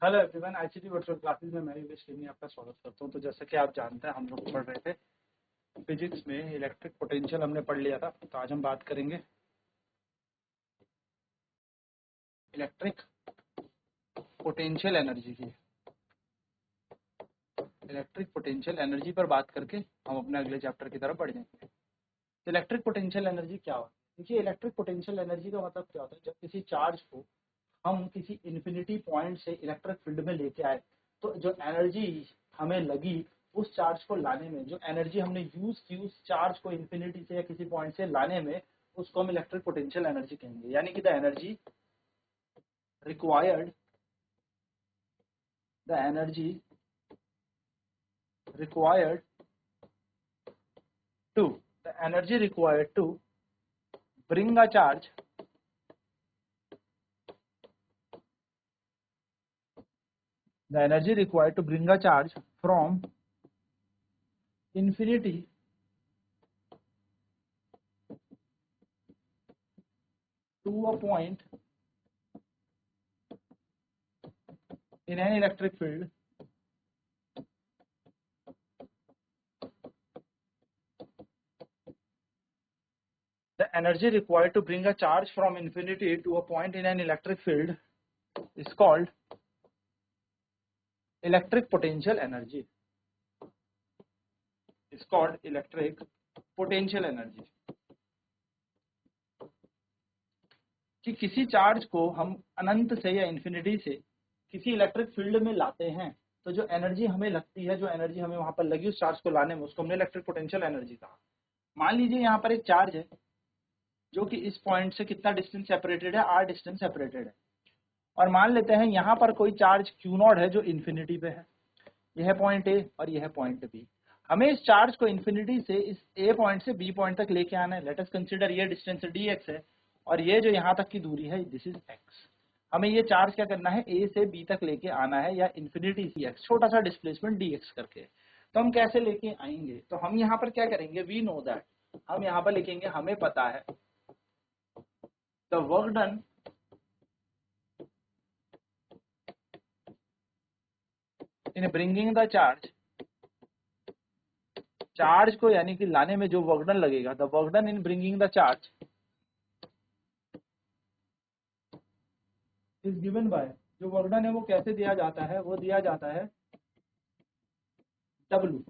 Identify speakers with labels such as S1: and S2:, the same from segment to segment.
S1: Hello everyone, ICT virtual classes में मैं योगेश किनी आपका स्वागत करता हूं। तो जैसा कि आप जानते हैं, हम लोग पढ़ रहे थे फिजिक्स में इलेक्ट्रिक पोटेंशियल हमने पढ़ लिया था। तो आज हम बात करेंगे इलेक्ट्रिक पोटेंशियल एनर्जी की। इलेक्ट्रिक पोटेंशियल एनर्जी पर बात करके हम अपने अगले चैप्टर की तरफ बढ़ जाएंगे। तो इलेक्ट्रिक पोटेंशियल एनर्जी क्या होता है? देखिए, इलेक्ट्रिक पोटेंशियल एनर्जी का मतलब क्या होता है? जब किसी चार्ज को हम किसी इन्फिनिटी पॉइंट से इलेक्ट्रिक फील्ड में लेके आए, तो जो एनर्जी हमें लगी उस चार्ज को लाने में, जो एनर्जी हमने यूज की उस चार्ज को इन्फिनिटी से या किसी पॉइंट से लाने में, उसको हम इलेक्ट्रिक पोटेंशियल एनर्जी कहेंगे। यानी कि the energy required the energy required to the energy required to bring a charge the energy required to bring a charge from infinity to a point in an electric field the energy required to bring a charge from infinity to a point in an electric field is called electric potential energy. Is called electric potential energy. कि किसी charge को हम अनंत से या infinity से किसी electric field में लाते हैं, तो जो एनर्जी हमें लगती है, जो एनर्जी हमें वहां पर लगी उस चार्ज को लाने में, उसको हमने इलेक्ट्रिक पोटेंशियल एनर्जी कहा। मान लीजिए यहाँ पर एक चार्ज है जो कि इस पॉइंट से कितना डिस्टेंस सेपरेटेड है, r डिस्टेंस सेपरेटेड है। और मान लेते हैं यहाँ पर कोई चार्ज Q0 है जो इन्फिनिटी पे है। यह पॉइंट ए और यह पॉइंट बी। हमें इस चार्ज को इन्फिनिटी से इस ए पॉइंट से बी पॉइंट तक लेके आना है। लेट अस कंसीडर ये डिस्टेंस dx है और ये जो यहाँ तक की दूरी है दिस इज x। हमें ये चार्ज क्या करना है, ए से बी तक लेके आना है, या इन्फिनिटी से x, छोटा सा डिस्प्लेसमेंट dx करके। तो हम कैसे लेके आएंगे? तो हम यहाँ पर क्या करेंगे, वी नो दैट, हम यहाँ पर लिखेंगे हमें पता है the work done in bringing the charge को, यानी कि लाने में जो वर्क डन लगेगा, the work done in bringing the charge is given by, जो वर्क डन है वो कैसे दिया जाता है, वो दिया जाता है W।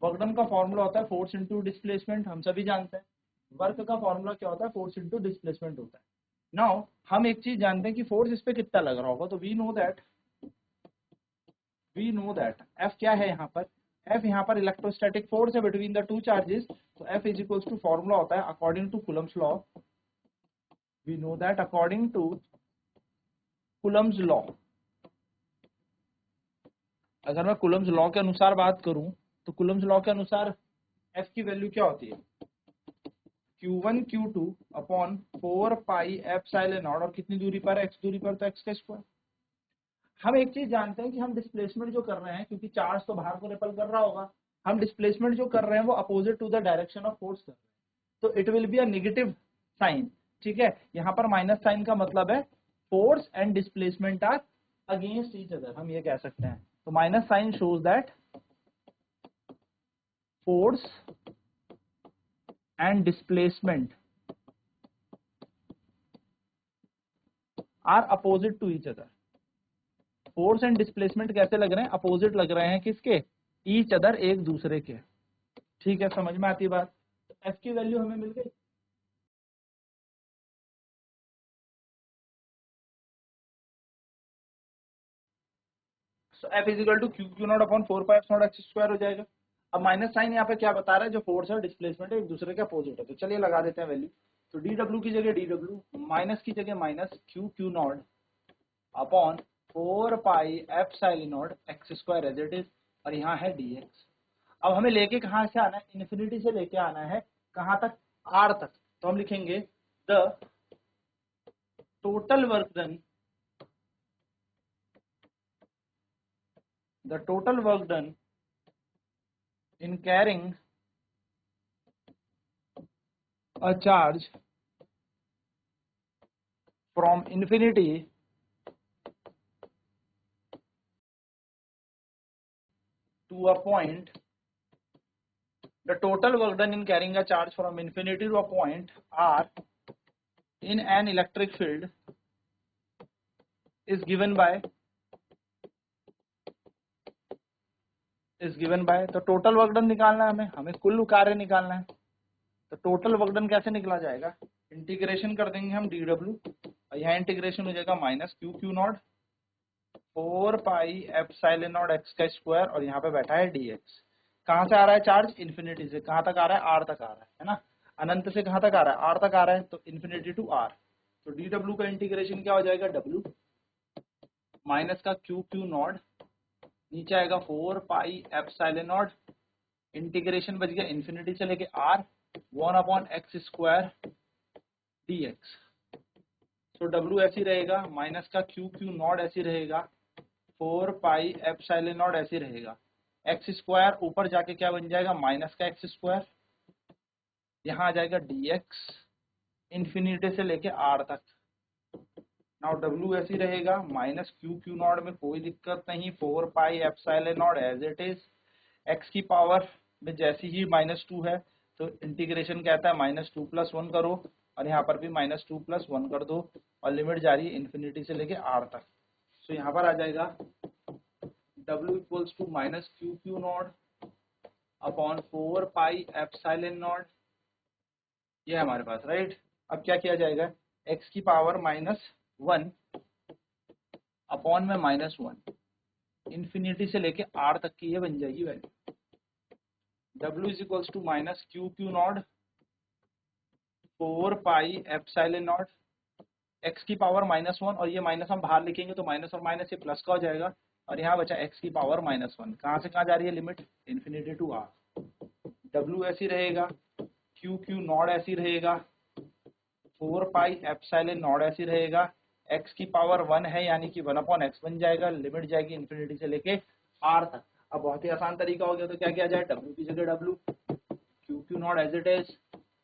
S1: वर्क डन का फॉर्मूला होता है फोर्स इनटू डिस्प्लेसमेंट, हम सभी जानते हैं। वर्क का फॉर्मूला क्या होता है, फोर्स इनटू डिस्प्लेसमेंट होता है। नाउ हम एक चीज जानते हैं कि फोर्स इस पे कितना लग रहा होगा। तो वी नो दैट F क्या है यहाँ पर, F यहाँ पर इलेक्ट्रोस्टैटिक फोर्स है बिटवीन द टू चार्जेस। तो F is equals to, formula होता है according to Coulomb's law. We know that according to Coulomb's law, अगर मैं कूलम्स लॉ के अनुसार बात करूं, तो कूलम्स लॉ के अनुसार F की वैल्यू क्या होती है, Q1 Q2 upon 4 pi epsilon naught, और कितनी दूरी पर, x दूरी पर, तो x का स्क्वायर। हम एक चीज जानते हैं कि हम डिस्प्लेसमेंट जो कर रहे हैं, क्योंकि चार्ज तो बाहर को रिपल कर रहा होगा, हम डिस्प्लेसमेंट जो कर रहे हैं वो opposite to the direction of force कर रहे हैं, तो it will be a negative sign. ठीक है, यहाँ पर माइनस साइन का मतलब है force and displacement are against each other, हम ये कह सकते हैं। तो minus sign shows that force and displacement are opposite to each other. Force and displacement कैसे लग रहे हैं, अपोजिट लग रहे हैं, किसके, ईच अदर, एक दूसरे के। ठीक है, समझ में आती बात। तो एफ की वैल्यू हमें मिल गई। So f is equal to q not upon 4 pi f not x square हो जाएगा। अब माइनस साइन यहाँ पे क्या बता रहा है, जो फोर्स और डिस्प्लेसमेंट है एक दूसरे के अपोजिट है। तो चलिए लगा देते हैं वैल्यू। तो डी डब्ल्यू की जगह डी डब्ल्यू, माइनस की जगह minus q not upon 4 pi epsilon naught x square as it is, और यहाँ है dx। अब हमें लेके कहाँ से आना है, इन्फिनिटी से लेके आना है कहाँ तक, r तक। तो हम लिखेंगे the total work done, the total work done in carrying a charge from infinity to a point, the total work done in carrying a charge from infinity to a point r in an electric field is given by तो total work done निकालना है हमें कुल कार्य निकालना है। तो total work done कैसे निकला जाएगा, इंटीग्रेशन कर देंगे हम dw और यहाँ इंटीग्रेशन हो जाएगा minus Q Q naught 4 pi epsilon naught x का स्क्वायर और यहाँ पे बैठा है dx। कहाँ से आ रहा है चार्ज, इन्फिनिटी से कहाँ तक आ रहा है, r तक आ रहा है ना, अनंत से कहाँ तक आ रहा है, r तक आ रहा है, तो इन्फिनिटी टू r। तो dw का इंटीग्रेशन क्या हो जाएगा, w माइनस का क्यू क्यू नॉट, नीचे आएगा 4 पाई एप्सिलॉन नॉट, इंटीग्रेशन बच गया इन्फिनिटी से लेके r 1/x स्क्वायर dx। तो w ऐसी रहेगा, माइनस का क्यू क्यू नॉट ऐसी रहेगा, 4 पाई एप्सिलॉन नॉट ऐसी रहेगा, x स्क्वायर ऊपर जाके क्या बन जाएगा, माइनस का x स्क्वायर, यहाँ आ जाएगा dx इन्फिनिटी से लेके r तक। नाउ w ऐसी रहेगा, माइनस क्यू क्यू नॉट में कोई दिक्कत नहीं, 4 pi epsilon naught as it is, x की पावर में जैसी ही -2 है तो इंटीग्रेशन कहता है -2 + 1 करो और यहाँ पर भी -2 + 1 कर दो और लिमिट जा रही है इन्फिनिटी से लेके r तक। तो यहाँ पर आ जाएगा w equals to minus Q Q not upon 4 pi epsilon naught, ये हमारे पास राइट। अब क्या किया जाएगा, x की पावर -1 अपॉन में -1 इन्फिनिटी से लेके r तक की ये बन जाएगी value. w is equals to minus Q Q naught 4 pi epsilon not, x की पावर -1 और ये माइनस हम बाहर लिखेंगे तो माइनस और माइनस ये प्लस का हो जाएगा और यहाँ बचा x की पावर -1, कहाँ से कहाँ जा रही है limit, infinity to r। w ऐसी रहेगा, क्यू क्यू नॉट ऐसी रहेगा, 4 पाई एप्सिलॉन नॉट ऐसी रहेगा, x की पावर 1 है यानी कि 1/x बन जाएगा, लिमिट जाएगी इन्फिनिटी से लेके r तक। अब बहुत ही आसान तरीका हो गया, तो क्या किया जाए, w की जगह w, q Q naught as it is,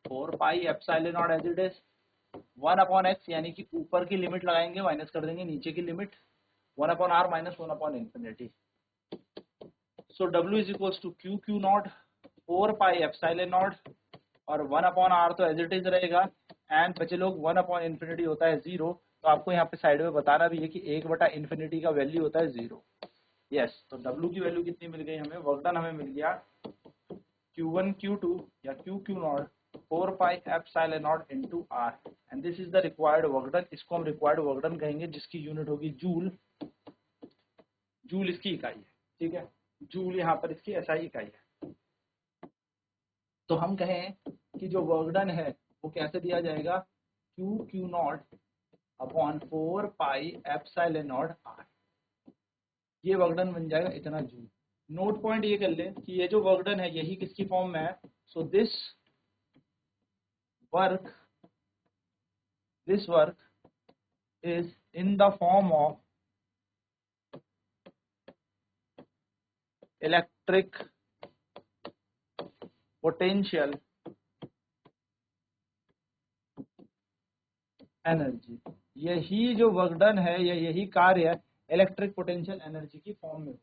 S1: 4 pi epsilon naught as it is, 1/x यानी कि ऊपर की लिमिट लगाएंगे, माइनस कर देंगे नीचे की limit, 1/r minus 1/infinity। So w is equals to q Q naught 4 pi epsilon naught और 1/r तो एज इट इज रहेगा, एंड बचे लोग 1/infinity होता है 0। तो आपको यहाँ पे साइड में बताना भी है कि 1/infinity का वैल्यू होता है 0। यस, तो w की वैल्यू कितनी मिल गई हमें, वर्क डन हमें मिल गया q1 q2 या q q not 4 pi epsilon not into r and this is the required work done. इसको हम रिक्वायर्ड वर्क डन कहेंगे जिसकी यूनिट होगी जूल, जूल इसकी इकाई है, ठीक है, जूल यहाँ पर इसकी SI इकाई है। तो हम कहें कि जो वर्क डन है वो कैसे दिया जाएगा, Q Q not upon 4 pi epsilon not r, ये वर्क डन बन जाएगा इतना जूल। नोट पॉइंट ये कर लें कि ये जो वर्क डन है यही किसकी फॉर्म में है, so this work is in the form of electric potential energy. यही जो वर्क डन है या यही कार्य इलेक्ट्रिक पोटेंशियल एनर्जी की फॉर्म में,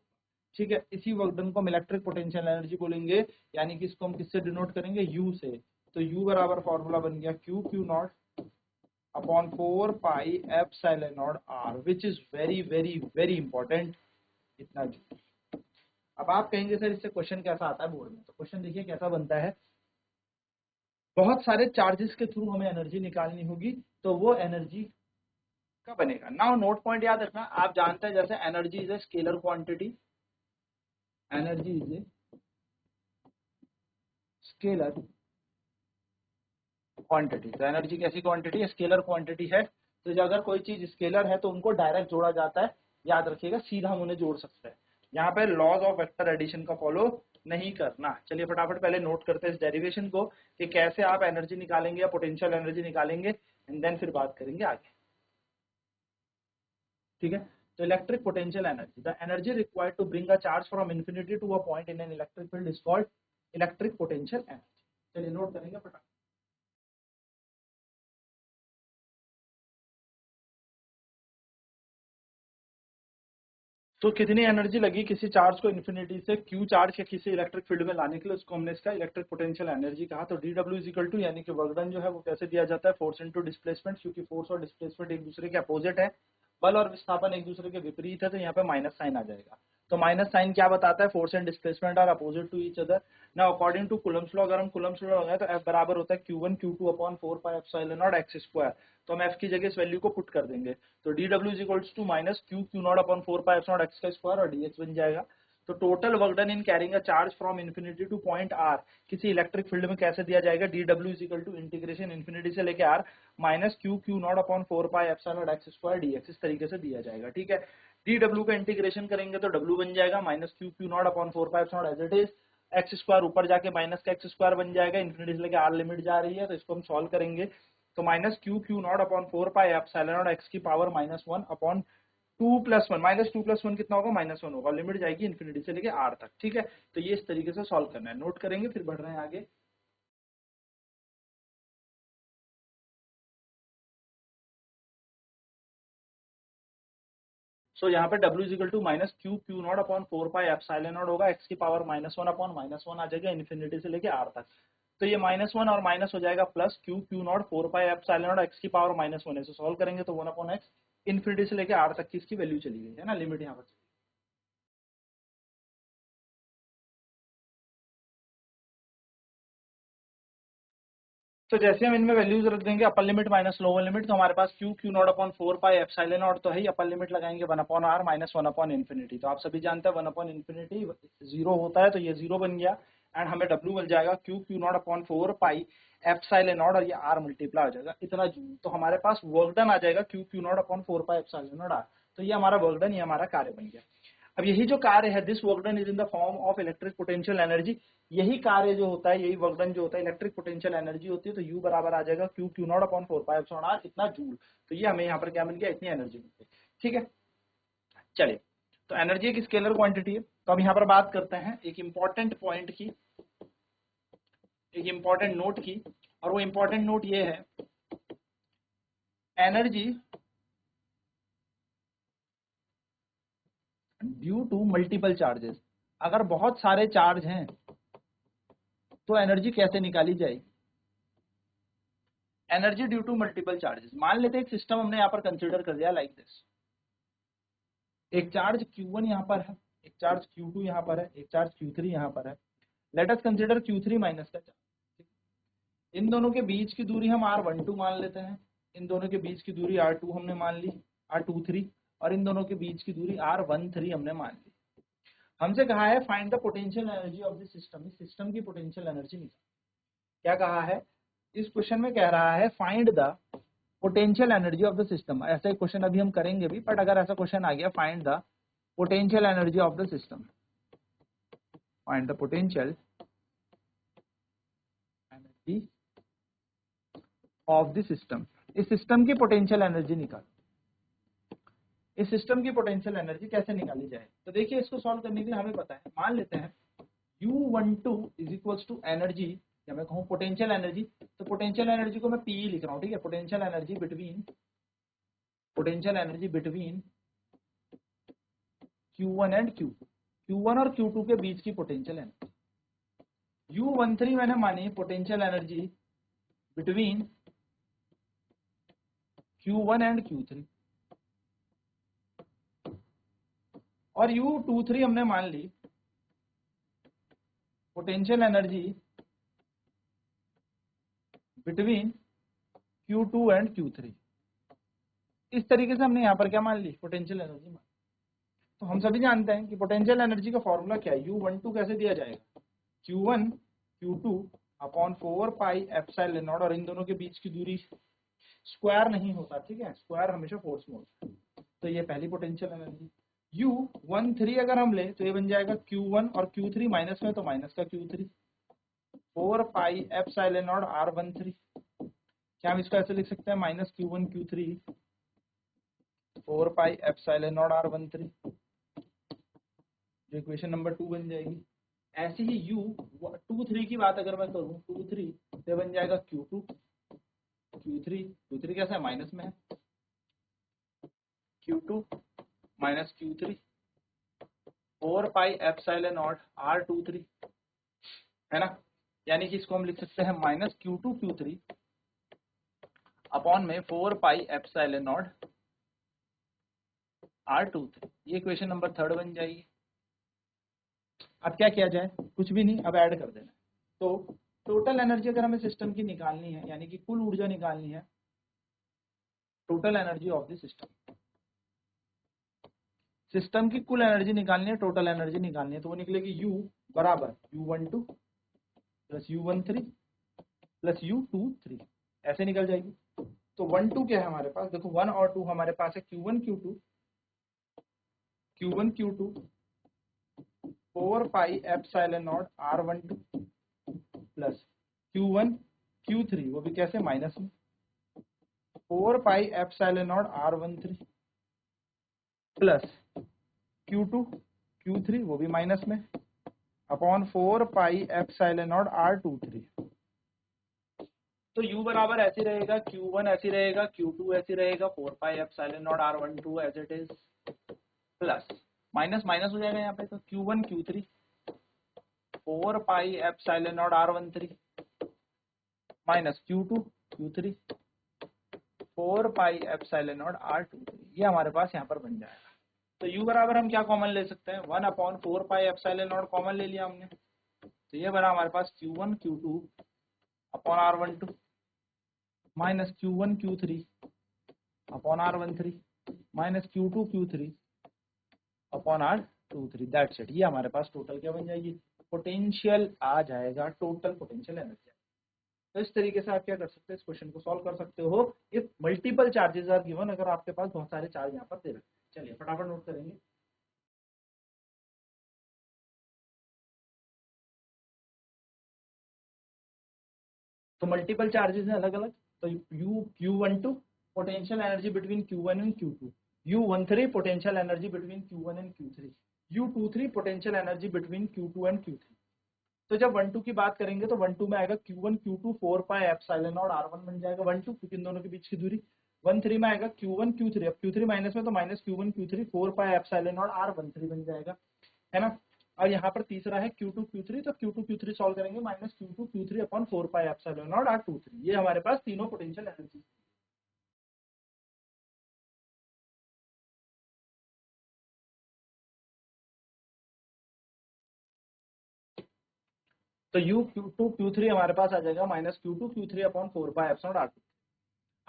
S1: ठीक है। इसी वर्क डन को हम इलेक्ट्रिक पोटेंशियल एनर्जी बोलेंगे, यानी कि इसको हम किससे डिनोट करेंगे, U से। तो U बराबर फॉर्मूला बन गया Q Q not upon 4 pi epsilon not r, which is very very very important, इतना जूल। अब आप कहेंगे सर इससे क्वेश्चन कैसा आता है बोर्ड में, तो क्वेश्चन देखिए कैसा बनता है, बहुत सारे चार्जेस के थ्रू हमें एनर्जी निकालनी होगी, तो वो एनर्जी का बनेगा। नाउ नोट पॉइंट याद रखना, आप जानते हैं जैसे energy is a scalar quantity, energy is a scalar quantity. तो एनर्जी कैसी क्वांटिटी है, स्केलर क्वांटिटी है। तो जो अगर कोई चीज स्केलर है तो उनको डायरेक्ट जोड़ा जाता है, याद रखिएगा, सीधा हम उन्हें जोड़ सकते हैं। यहाँ पे लॉज ऑफ वेक्टर एडिशन का फॉलो नहीं करना। चलिए फटाफट पहले नोट करते हैं इस डेरिवेशन को कि कैसे आप एनर्जी निकालेंगे या पोटेंशियल एनर्जी निकालेंगे, एंड देन फिर बात करेंगे आगे, ठीक है। तो electric potential energy, the energy required to bring a charge from infinity to a point in an electric field is called electric potential energy. चलिए नोट करेंगे फटाफट। तो कितनी एनर्जी लगी किसी चार्ज को इन्फिनिटी से क्यू चार्ज या किसी इलेक्ट्रिक फील्ड में लाने के लिए, उसको हमने इसका इलेक्ट्रिक पोटेंशियल एनर्जी कहा। तो D W is equal to, यानी कि वर्क डन जो है वो कैसे दिया जाता है, फोर्स इनटू डिस्प्लेसमेंट, क्योंकि फोर्स और डिस्प्लेसमेंट एक दूसरे के अपोजिट है, बल और विस्थापन एक दूसरे के विपरीत है, तो यहाँ पे माइनस साइन आ जाएगा। तो माइनस साइन क्या बताता है, force and displacement are opposite to each other. Now according to Coulomb's law, अगर हम कूलम्स लॉ लगाएं तो F बराबर होता है Q1 Q2 upon 4 pi epsilon not x square. तो हम F की जगह इस वैल्यू को पुट कर देंगे, तो D W is equals to minus Q Q not upon 4 pi epsilon not x का स्क्वायर और dx बन जाएगा। तो total work done in carrying a charge from infinity to point r किसी इलेक्ट्रिक फील्ड में कैसे दिया जाएगा, D W is equal to integration infinity से लेके r minus Q Q not upon 4 pi epsilon not x square dx, इस तरीके से दिया जाएगा। ठीक है, डी डब्ल्यू का इंटीग्रेशन करेंगे तो डब्ल्यू बन जाएगा minus Q Q not upon 4 pi epsilon as it is, X square ऊपर जाके माइनस का एक्स स्क्वायर बन जाएगा, इन्फिनिटी से लेके आर लिमिट जा रही है, तो इसको हम सॉल्व करेंगे तो minus Q Q not upon 4 pi epsilon naught x की पावर माइनस 1 अपॉन 2+1, माइनस 2+1 कितना होगा, -1 होगा, लिमिट जाएगी इन्फिनिटी से लेके आर तक। ठीक है, तो ये इस तरीके से सॉल्व करना है, नोट करेंगे फिर बढ़ रहे हैं आगे। सो यहाँ पे W is equal to minus Q Q not upon 4 pi epsilon not होगा, एक्स की पावर -1 अपॉन -1 आ जाएगा इन्फिनिटी से लेके आर तक। तो ये -1 और माइनस हो जाएगा plus Q Q naught 4 pi epsilon naught x की पावर -1 है, से सॉल्व करेंगे तो 1 अपॉन एक्स इन्फिनिटी से लेके आर तक की इसकी वैल्यू चली गई है ना, लिमिट यहाँ पर। तो जैसे हम इनमें वैल्यूज रख देंगे, upper limit minus lower limit, तो हमारे पास q Q not upon 4 pi epsilon not तो है ही, अपर लिमिट लगाएंगे 1 upon r minus 1 upon infinity. तो आप सभी जानते हैं 1 अपॉन इन्फिनिटी 0 होता है, तो ये 0 बन गया एंड हमें डब्ल्यू मिल जाएगा Q Q not upon 4 pi epsilon naught और ये आर मल्टीप्लाई हो जाएगा इतना जूल। तो हमारे पास वर्क डन आ जाएगा Q Q not upon 4 pi epsilon not R. तो ये हमारा वर्क डन, ये हमारा कार्य बन गया। अब यही जो कार्य है, this work done is in the form of electric potential energy, यही कार्य जो होता है, यही वर्क डन जो होता है इलेक्ट्रिक पोटेंशियल एनर्जी होती है। तो U बराबर आ जाएगा Q Q not upon 4 pi epsilon R, इतना जूल। तो ये हमें यहाँ पर क्या मिल गया, इतनी एनर्जी मिल गई। ठीक है, चलिए, तो एनर्जी एक स्केलर क्वांटिटी है। तो अब यहाँ पर बात करते हैं एक इंपॉर्टेंट पॉइंट की, एक इंपॉर्टेंट नोट की, और वो इंपॉर्टेंट नोट ये है, energy due to multiple charges. अगर बहुत सारे चार्ज हैं तो एनर्जी कैसे निकाली जाएगी, energy due to multiple charges. मान लेते हैं एक सिस्टम हमने यहाँ पर कंसीडर कर लिया लाइक दिस, एक चार्ज Q1 यहाँ पर है, एक चार्ज Q2 यहाँ पर है, एक चार्ज Q3 यहाँ पर है। Let us consider Q3 minus का चार्ज। इन दोनों के बीच की दूरी हम R12 मान लेते हैं, इन दोनों के बीच की दूरी R2 हमने मान ली, R23, और इन दोनों के बीच की दूरी R13 हमने मान ली। हमसे कहा है find the potential energy of this system, इस सिस्टम की पोटेंशियल एनर्जी निकाल। क्या कहा है इस क्वेश्चन में, कह रहा है find the potential energy of the system. ऐसा क्वेश्चन अभी हम करेंगे भी, बट अगर ऐसा क्वेश्चन आ गया, find the potential energy of the system, find the potential energy of the system, इस सिस्टम की पोटेंशियल एनर्जी निकाल। इस सिस्टम की पोटेंशियल एनर्जी कैसे निकाली जाए, तो देखिए इसको सॉल्व करने के लिए हमें पता है, मान लेते हैं U12 is equals to energy, या मैं कहूँ पोटेंशियल एनर्जी, तो पोटेंशियल एनर्जी को मैं पी लिख रहा हूँ। ठीक है, potential energy between Q1 and Q2, Q1 और Q2 के बीच की पोटेंशियल एनर्जी। U13 मैंने मानी potential energy between Q1 and Q3, और U23 हमने मान ली potential energy between Q2 and Q3। इस तरीके से हमने यहाँ पर क्या मान ली, पोटेंशियल एनर्जी मान। तो हम सभी जानते हैं कि पोटेंशियल एनर्जी का फॉर्मूला क्या है, U12 कैसे दिया जाएगा, Q1 Q2 upon 4 pi epsilon naught, और इन दोनों के बीच की दूरी स्क्वायर नहीं होता, ठीक है, स्क्वायर हमेशा फोर्स में होता है। तो ये पहली पोटेंशियल एनर्जी। U13 अगर हम ले तो ये बन जाएगा Q1 और Q3 माइनस में, तो माइनस का Q3, 4 pi epsilon not R13। क्या हम इसको ऐसे लिख सकते हैं, minus Q1 Q3 4 pi epsilon not R13, जो इक्वेशन नंबर 2 बन जाएगी। ऐसे ही U23 की बात अगर मैं करूं, 23 से बन जाएगा Q2 Q3 कैसा है, माइनस में है, Q2 minus Q3 4 pi epsilon not R23, है ना। यानी कि इसको हम लिख सकते हैं माइनस Q2Q3 अपॉन में 4 पाई एप्सिलॉन नॉट R23। ये इक्वेशन नंबर 3 बन जाएगी। अब क्या किया जाए, कुछ भी नहीं, अब ऐड कर देना। तो टोटल एनर्जी अगर हमें सिस्टम की निकालनी है, यानी कि कुल ऊर्जा निकालनी है, total energy of the system की कुल एनर्जी निकालनी है, टोटल एनर्जी निकालनी है, तो वो निकलेगी U बराबर U12 plus U13 plus U23, ऐसे निकल जाएगी। तो 1 2 क्या है हमारे पास, देखो 1 और 2 हमारे पास है Q1 Q2 4 pi epsilon not R12 plus Q1 Q3, वो भी कैसे माइनस में 4 pi epsilon not R13 plus Q2 Q3, वो भी माइनस में upon 4 pi epsilon not R23। तो U बराबर ऐसे रहेगा, Q1 ऐसे रहेगा, Q2 ऐसे रहेगा, 4 pi epsilon not R12 as it is, plus minus minus हो जाएगा यहाँ पे, तो Q1 Q3 4 pi epsilon not R13 minus Q2 Q3 4 pi epsilon not R23, ये हमारे पास यहाँ पर बन जाएगा। तो U बराबर हम क्या कॉमन ले सकते हैं, 1 upon 4 pi epsilon not common ले लिया हमने, तो ये बना हमारे पास Q1 Q2 upon R12 minus Q1 Q3 upon R13 minus Q2 Q3 upon R23, that's it. ये हमारे पास टोटल क्या बन जाएगी, पोटेंशियल आ जाएगा, टोटल पोटेंशियल एनर्जी। तो इस तरीके से आप क्या कर सकते हैं, इस क्वेश्चन को सॉल्व कर सकते हो if multiple charges are given, अगर आपके पास बहुत सारे चार्ज यहाँ पर दे रखे हैं। चलिए फटाफट नोट करेंगे। तो मल्टीपल चार्जेस हैं अलग अलग, तो Q12 potential energy between Q1 and Q2, U13 potential energy between Q1 and Q3, U23 potential energy between Q2 and Q3। तो जब 1 2 की बात करेंगे तो 1 2 में आएगा Q1 Q2 4 pi epsilon not R1 बन जाएगा 1 2, क्योंकि इन दोनों के बीच की दूरी। 1 3 में आएगा Q1 Q3, अब Q3 माइनस में तो minus Q1 Q3 4 pi epsilon not R13 बन जाएगा, है ना। और यहाँ पर तीसरा है Q2 Q3, तो Q2 Q3 सॉल्व करेंगे minus Q2 Q3 upon 4 pi epsilon not R23। ये हमारे पास तीनों पोटेंशियल एनर्जी। तो Q2 Q3 हमारे पास आ जाएगा minus Q2 Q3 upon 4 pi epsilon R23।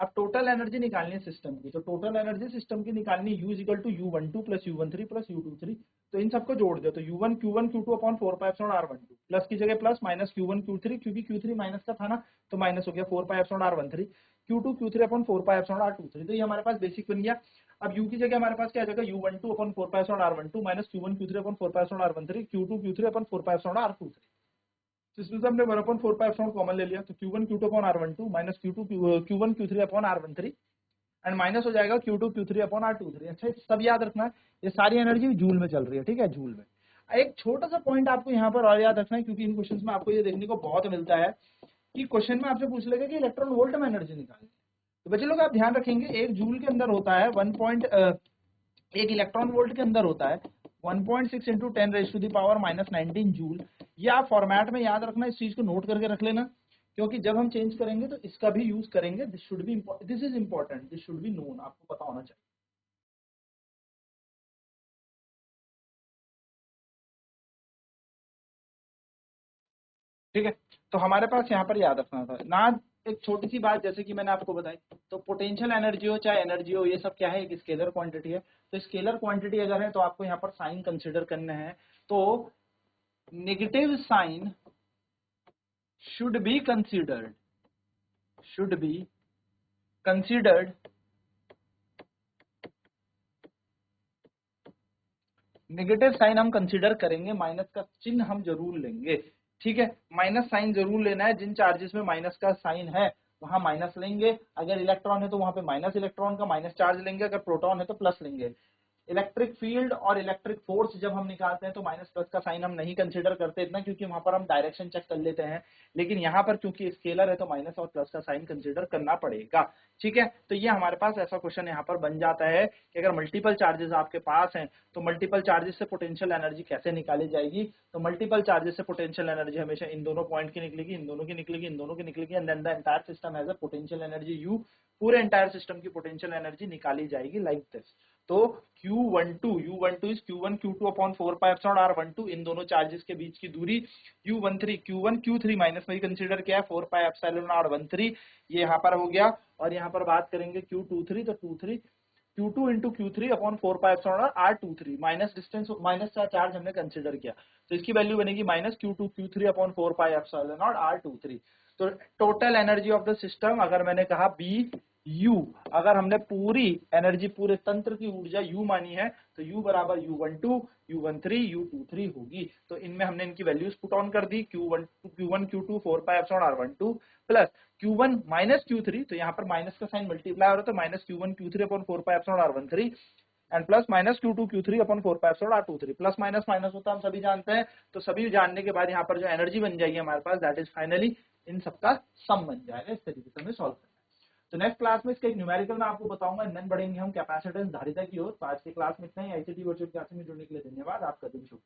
S1: अब टोटल एनर्जी निकालनी है सिस्टम की, तो टोटल एनर्जी सिस्टम की निकालनी U equal to U12 plus U13 plus U23, तो इन सबको जोड़ दो, तो U1 Q1 Q2 upon 4 pi epsilon R12, plus की जगह प्लस, माइनस Q1 Q3, क्योंकि Q3 माइनस का था ना, तो माइनस हो गया 4 pi epsilon R13, Q2 Q3 upon 4 pi epsilon R23, तो ये हमारे पास बेसिक बन गया। अब U की जगह हमारे पास क्या आ जाएगा, U12 upon 4 pi epsilon R12 minus Q1 Q3 upon 4 pi epsilon R13, Q2 Q3 upon 4 pi epsilon R23। तो इसमें से हमने 1/4 पाई एप्सिलॉन कॉमन ले लिया, तो Q1 Q2 upon R12 minus Q1 Q3 upon R13 and minus हो जाएगा Q2 Q3 upon R23। अच्छा सब याद रखना है, ये सारी एनर्जी जूल में चल रही है, ठीक है, जूल में। एक छोटा सा पॉइंट आपको यहाँ पर और याद रखना है, क्योंकि इन क्वेश्चंस में आपको ये देखने को बहुत मिलता है कि क्वेश्चन में आपसे पूछ लेगा कि इलेक्ट्रॉन वोल्ट में एनर्जी निकालनी है। तो बच्चे लोग आप ध्यान रखेंगे, एक जूल के अंदर होता है एक इलेक्ट्रॉन वोल्ट के अंदर होता है 1.6 into 10 raise to the power minus 19 joule. ये आप फॉर्मेट में याद रखना, इस चीज को नोट करके रख लेना, क्योंकि जब हम चेंज करेंगे तो इसका भी यूज करेंगे। This is important, this should be known, आपको पता होना चाहिए। ठीक है, तो हमारे पास यहाँ पर याद रखना था ना, एक छोटी सी बात जैसे कि मैंने आपको बताई, तो पोटेंशियल एनर्जी हो चाहे एनर्जी हो, ये सब क्या है, एक स्केलर क्वांटिटी है। तो स्केलर क्वांटिटी अगर है तो आपको यहाँ पर साइन कंसिडर करने हैं, तो negative sign should be considered, should be considered negative sign हम कंसिडर करेंगे, माइनस का चिन्ह हम जरूर लेंगे। ठीक है, माइनस साइन जरूर लेना है, जिन चार्जेस में माइनस का साइन है वहां माइनस लेंगे, अगर इलेक्ट्रॉन है तो वहां पे माइनस इलेक्ट्रॉन का माइनस चार्ज लेंगे, अगर प्रोटॉन है तो प्लस लेंगे। इलेक्ट्रिक फील्ड और इलेक्ट्रिक फोर्स जब हम निकालते हैं तो माइनस प्लस का साइन हम नहीं कंसिडर करते इतना, क्योंकि वहां पर हम डायरेक्शन चेक कर लेते हैं, लेकिन यहाँ पर क्योंकि स्केलर है तो माइनस और प्लस का साइन कंसिडर करना पड़ेगा। ठीक है, तो ये हमारे पास ऐसा क्वेश्चन यहाँ पर बन जाता है कि अगर मल्टीपल चार्जेस आपके पास हैं तो मल्टीपल चार्जेस से पोटेंशियल एनर्जी कैसे निकाली जाएगी। तो मल्टीपल चार्जेस से पोटेंशियल एनर्जी हमेशा इन दोनों पॉइंट की निकलेगी, इन दोनों की निकलेगी, इन दोनों की निकलेगी, and then the entire system has a potential energy U. पूरे एंटायर सिस्टम की पोटेंशियल एनर्जी निकाली जाएगी लाइक दिस। तो Q12 U12 is Q1 Q2 upon 4 pi epsilon R12, इन दोनों चार्जेस के बीच की दूरी। U13 Q1 Q3 माइनस में कंसीडर किया 4 पाई एप्सिलॉन R13, ये यहाँ पर हो गया। और यहाँ पर बात करेंगे Q23 तो Q2 into Q3 upon 4 pi epsilon R23, minus distance minus का चार्ज हमने कंसीडर किया तो इसकी वैल्यू बनेगी minus Q2 Q3 upon 4 pi epsilon R23। तो total energy of the system अगर मैंने कहा बी U, अगर हमने पूरी एनर्जी पूरे तंत्र की ऊर्जा U मानी है तो U बराबर U12 U13 U23 होगी। तो इनमें हमने इनकी वैल्यूज पुट ऑन कर दी, Q1 Q2 4 pi epsilon R12 plus Q1 minus Q3, तो यहाँ पर माइनस का साइन मल्टीप्लाई हो रहा है तो minus Q1 Q3 upon 4 pi epsilon R13 and plus minus Q2 Q3 upon 4 pi epsilon R23। Plus minus minus होता है हम सभी जानते हैं, तो सभी जानने के बाद यहाँ पर जो एनर्जी बन जाएगी हमारे पास दैट इज फाइनली इन सबका सम बन जाएगा। इस तरीके से हमें सॉल्व करना है। तो नेक्स्ट क्लास में इसका एक न्यूमेरिकल मैं आपको बताऊंगा, देन बढ़ेंगे हम कैपेसिटेंस धारिता की ओर। तो आज के क्लास में इतना ही। आईसीटी वर्चुअल क्लास में जुड़ने के लिए धन्यवाद। आपका दिन शुभ।